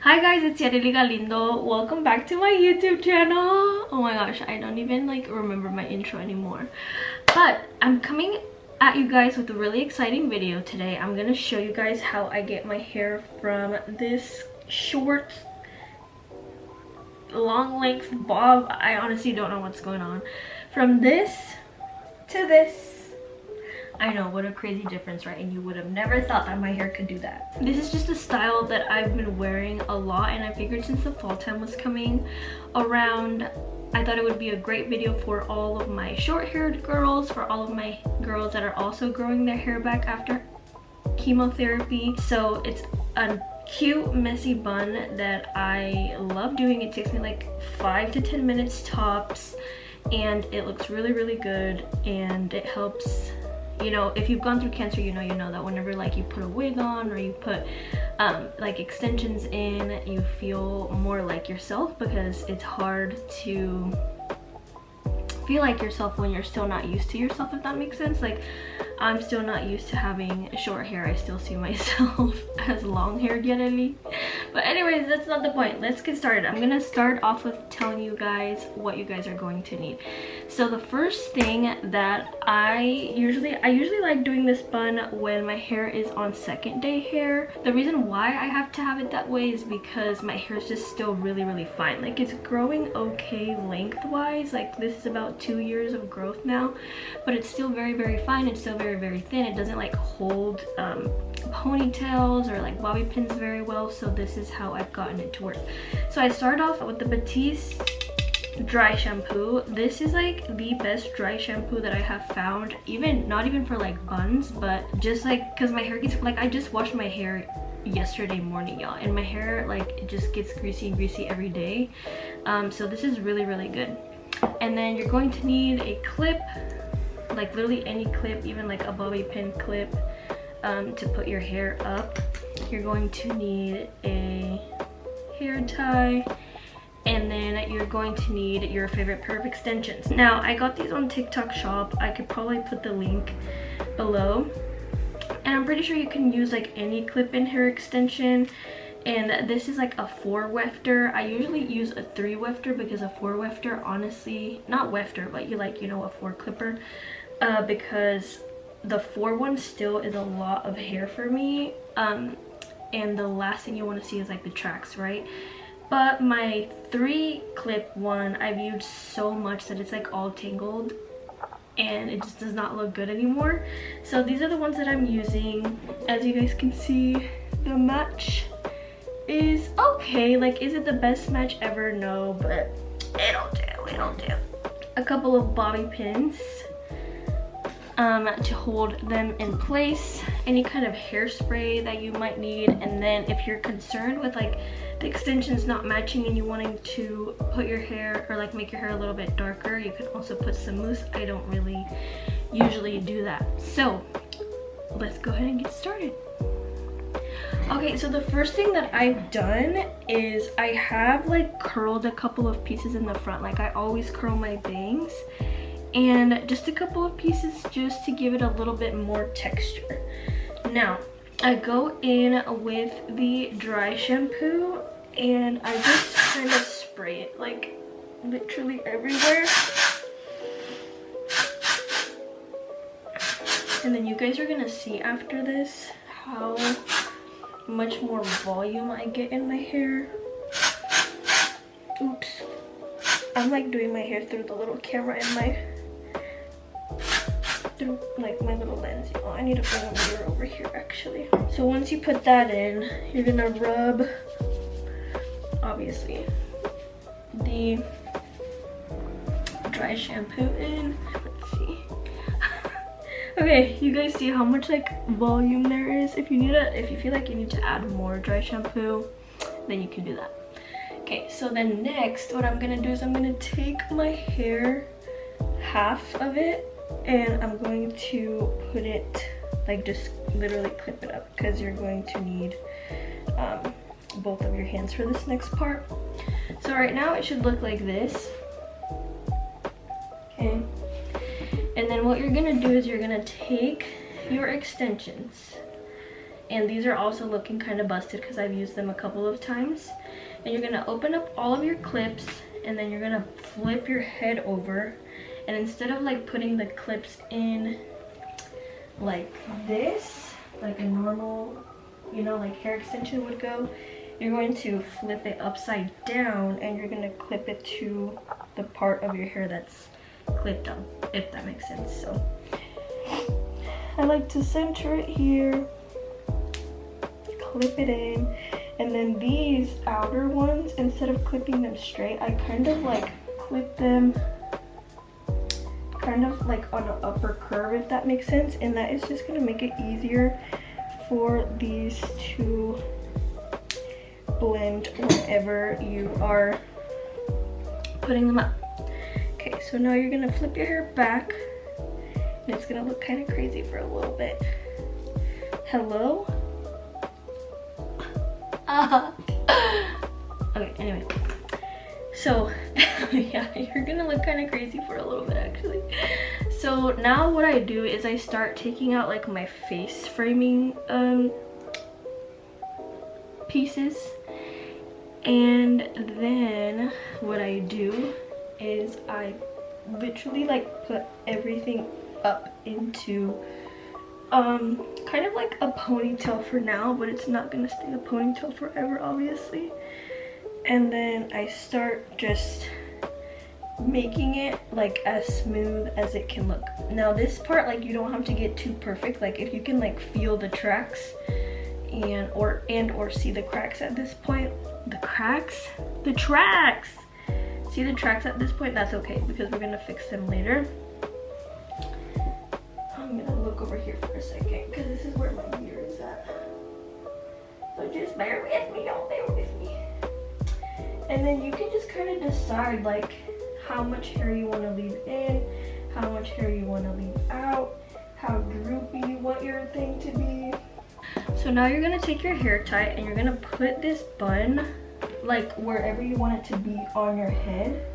Hi guys, it's Yareli Galindo. Welcome back to my YouTube channel. Oh my gosh, I don't even remember my intro anymore. But I'm coming at you guys with a really exciting video today. I'm gonna show you guys how I get my hair from this short, long length bob. I honestly don't know what's going on. From this to this. I know, what a crazy difference, right? And you would have never thought that my hair could do that. This is just a style that I've been wearing a lot, and I figured since the fall time was coming around, I thought it would be a great video for all of my short-haired girls, for all of my girls that are also growing their hair back after chemotherapy. So it's a cute messy bun that I love doing. It takes me like 5 to 10 minutes tops, and it looks really good, and it helps. You know, if you've gone through cancer, you know that whenever you put a wig on or you put extensions in, you feel more like yourself, because it's hard to feel like yourself when you're still not used to yourself, if that makes sense. Like, I'm still not used to having short hair. I still see myself as long-haired Yareli. But anyways, that's not the point. Let's get started. I'm gonna start off with telling you guys what you guys are going to need. So the first thing that I usually like doing this bun when my hair is on second day hair. The reason why I have to have it that way is because my hair is just still really fine. Like, it's growing okay lengthwise. Like, this is about 2 years of growth now, but it's still very fine. It's still very thin. It doesn't hold ponytails or bobby pins very well. So this is how I've gotten it to work. So I start off with the Batiste dry shampoo. This is the best dry shampoo that I have found, not even for buns, but just because my hair gets I just washed my hair yesterday morning, y'all, and my hair it just gets greasy every day. So this is really good. And then you're going to need a clip, literally any clip, even a bobby pin clip, to put your hair up. You're going to need a hair tie, and then you're going to need your favorite pair of extensions. Now, I got these on TikTok shop. I could probably put the link below, and I'm pretty sure you can use any clip-in hair extension. And this is a 4 wefter. I usually use a 3 wefter because a 4 wefter, honestly, not wefter, but a 4 clipper, because the 4 one still is a lot of hair for me, and the last thing you want to see is the tracks, right? But my 3 clip one I've used so much that it's all tangled, and it just does not look good anymore. So these are the ones that I'm using. As you guys can see, the match is okay. Is it the best match ever? No, but it'll do. A couple of bobby pins to hold them in place, any kind of hairspray that you might need, and then if you're concerned with the extensions not matching and you wanting to put your hair or make your hair a little bit darker, you can also put some mousse. I don't really usually do that. So let's go ahead and get started. Okay, so the first thing that I've done is I have curled a couple of pieces in the front. I always curl my bangs, and just a couple of pieces just to give it a little bit more texture. Now, I go in with the dry shampoo, and I just kind of spray it literally everywhere. And then you guys are gonna see after this how much more volume I get in my hair. Oops. I'm doing my hair through the little camera in my my little lens. Oh, I need to bring a mirror over here actually. So once you put that in, you're gonna rub, obviously, the dry shampoo in. Let's see. Okay, you guys see how much volume there is? If you feel like you need to add more dry shampoo, then you can do that. Okay, so then next what I'm gonna do is I'm gonna take my hair, half of it, and I'm going to put it just literally clip it up, because you're going to need both of your hands for this next part. So right now it should look like this. Okay. And then what you're gonna do is you're gonna take your extensions and these are also looking kind of busted because I've used them a couple of times. And you're gonna open up all of your clips, and then you're gonna flip your head over, and instead of like putting the clips in like this, like a normal, you know, like hair extension would go, you're going to flip it upside down, and you're gonna clip it to the part of your hair that's clipped up, if that makes sense. So I like to center it here, clip it in, and then these outer ones, instead of clipping them straight, I kind of like clip them kind of like on an upper curve, if that makes sense, and that is just gonna make it easier for these to blend whenever you are putting them up. Okay, so now you're gonna flip your hair back, and it's gonna look kind of crazy for a little bit. Hello? Okay, anyway. So, yeah, you're gonna look kind of crazy for a little bit actually. So now what I do is I start taking out like my face framing pieces, and then what I do is I literally like put everything up into kind of like a ponytail for now, but it's not gonna stay a ponytail forever, obviously. And then I start just making it like as smooth as it can look. Now this part, like, you don't have to get too perfect. Like, if you can like feel the tracks and or see the cracks at this point, the tracks see the tracks at this point, that's okay, because we're gonna fix them later. I'm gonna look over here for a second because this is where my mirror is at, so just bear with me, y'all, bear with me. And then you can just kind of decide like how much hair you want to leave in, how much hair you want to leave out, how droopy you want your thing to be. So now you're gonna take your hair tie and you're gonna put this bun like wherever you want it to be on your head.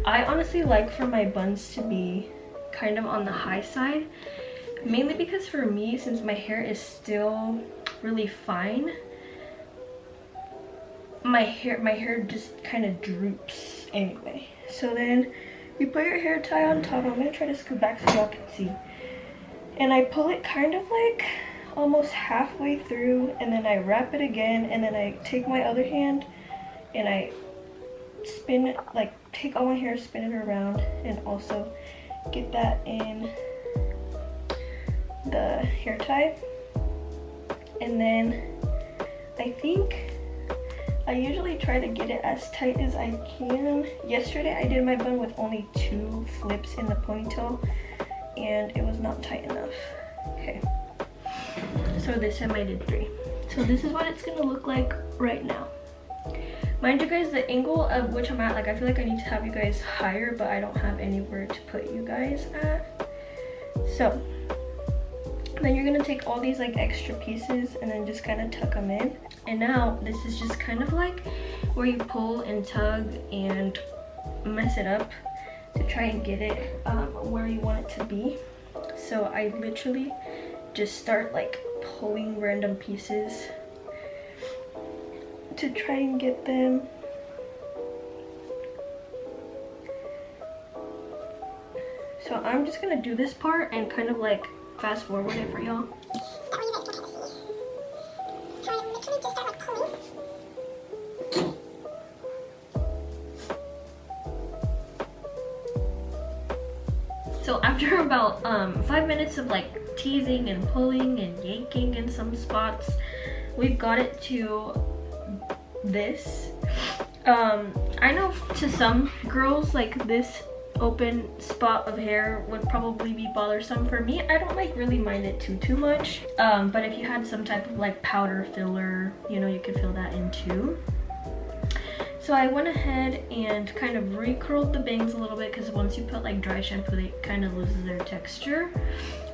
I honestly like for my buns to be kind of on the high side, mainly because for me, since my hair is still really fine, my hair just kind of droops anyway. So then you put your hair tie on top. I'm gonna try to scoot back so y'all can see, and I pull it kind of like almost halfway through, and then I wrap it again, and then I take my other hand and I spin it, like take all my hair, spin it around, and also get that in the hair tie. And then I think I usually try to get it as tight as I can. Yesterday I did my bun with only 2 flips in the ponytail, and it was not tight enough. Okay, so this time I did 3. So this is what it's gonna look like right now. Mind you guys, the angle of which I'm at, like, I feel like I need to have you guys higher, but I don't have anywhere to put you guys at. So then you're gonna take all these like extra pieces and then just kind of tuck them in. And now this is just kind of like where you pull and tug and mess it up to try and get it where you want it to be. So I literally just start like pulling random pieces to try and get them. So I'm just gonna do this part and kind of like fast forward it for y'all. So after about 5 minutes of like teasing and pulling and yanking in some spots, we've got it to this. I know to some girls like this open spot of hair would probably be bothersome. For me, I don't like really mind it too much, but if you had some type of like powder filler, you know, you could fill that in too. So I went ahead and kind of recurled the bangs a little bit, because once you put like dry shampoo, they kind of loses their texture.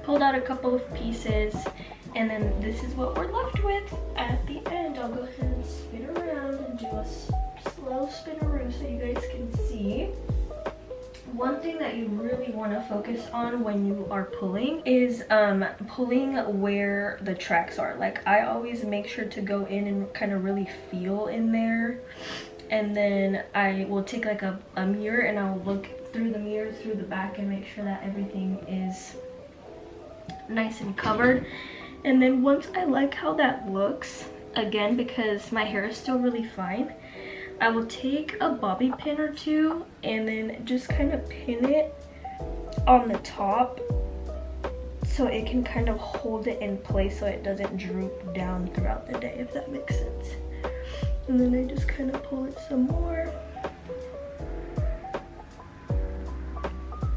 Pulled out a couple of pieces, and then this is what we're left with at the end. I'll go ahead and spin around and do a slow spinaroo so you guys can see. one thing that you really want to focus on when you are pulling is pulling where the tracks are. Like, I always make sure to go in and kind of really feel in there, and then I will take like a mirror and I'll look through the mirror through the back and make sure that everything is nice and covered. And then once I like how that looks, again, because my hair is still really fine, I will take a bobby pin or two and then just kind of pin it on the top so it can kind of hold it in place so it doesn't droop down throughout the day, if that makes sense. And then I just kind of pull it some more.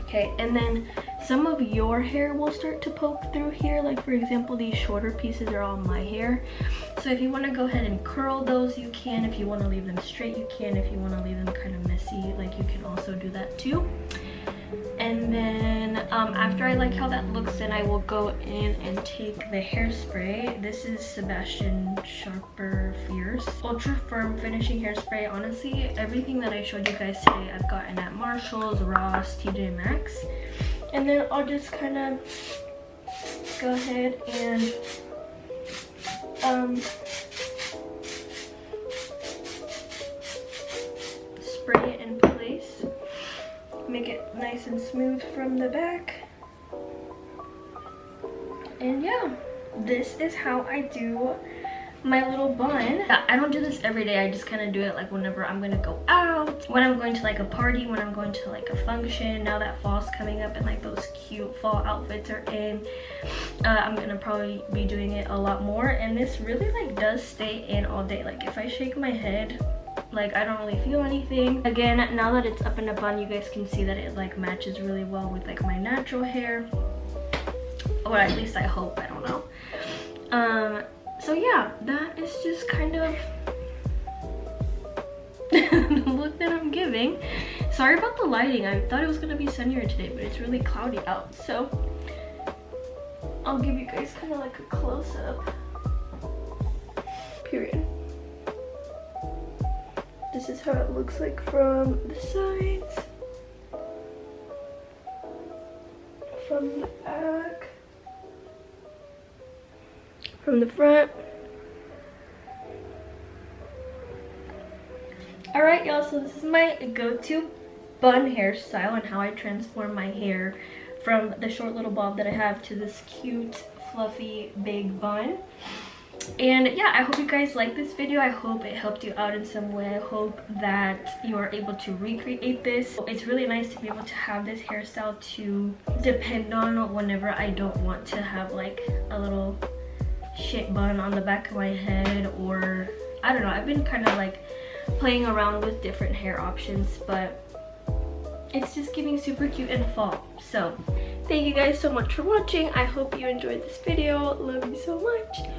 Okay, and then some of your hair will start to poke through here. Like, for example, these shorter pieces are all my hair. So if you want to go ahead and curl those, you can. If you want to leave them straight, you can. If you want to leave them kind of messy, like, you can also do that too. And then after I like how that looks, then I will go in and take the hairspray. This is Sebastian Sharper Fierce Ultra Firm Finishing Hairspray. Honestly, everything that I showed you guys today I've gotten at Marshall's, Ross, TJ Maxx. And then I'll just kind of go ahead and spray it in place. Make it nice and smooth from the back. And yeah, this is how I do my little bun. I don't do this every day. I just kind of do it like whenever I'm gonna go out, when I'm going to like a party, when I'm going to like a function. Now that fall's coming up and like those cute fall outfits are in, I'm gonna probably be doing it a lot more. And this really like does stay in all day. Like, if I shake my head, like, I don't really feel anything. Again, now that it's up in a bun, you guys can see that it like matches really well with like my natural hair, or at least I hope. I don't know. So yeah, that is just kind of the look that I'm giving. Sorry about the lighting. I thought it was gonna be sunnier today, but it's really cloudy out, so I'll give you guys kind of like a close-up. Period. This is how it looks like from the sides, from the back, from the front. Alright, y'all, so this is my go-to bun hairstyle and how I transform my hair from the short little bob that I have to this cute, fluffy, big bun. And yeah, I hope you guys like this video. I hope it helped you out in some way. I hope that you are able to recreate this. It's really nice to be able to have this hairstyle to depend on whenever I don't want to have like a little shit bun on the back of my head, or I don't know. I've been kind of like playing around with different hair options, but it's just getting super cute in fall. So thank you guys so much for watching. I hope you enjoyed this video. Love you so much.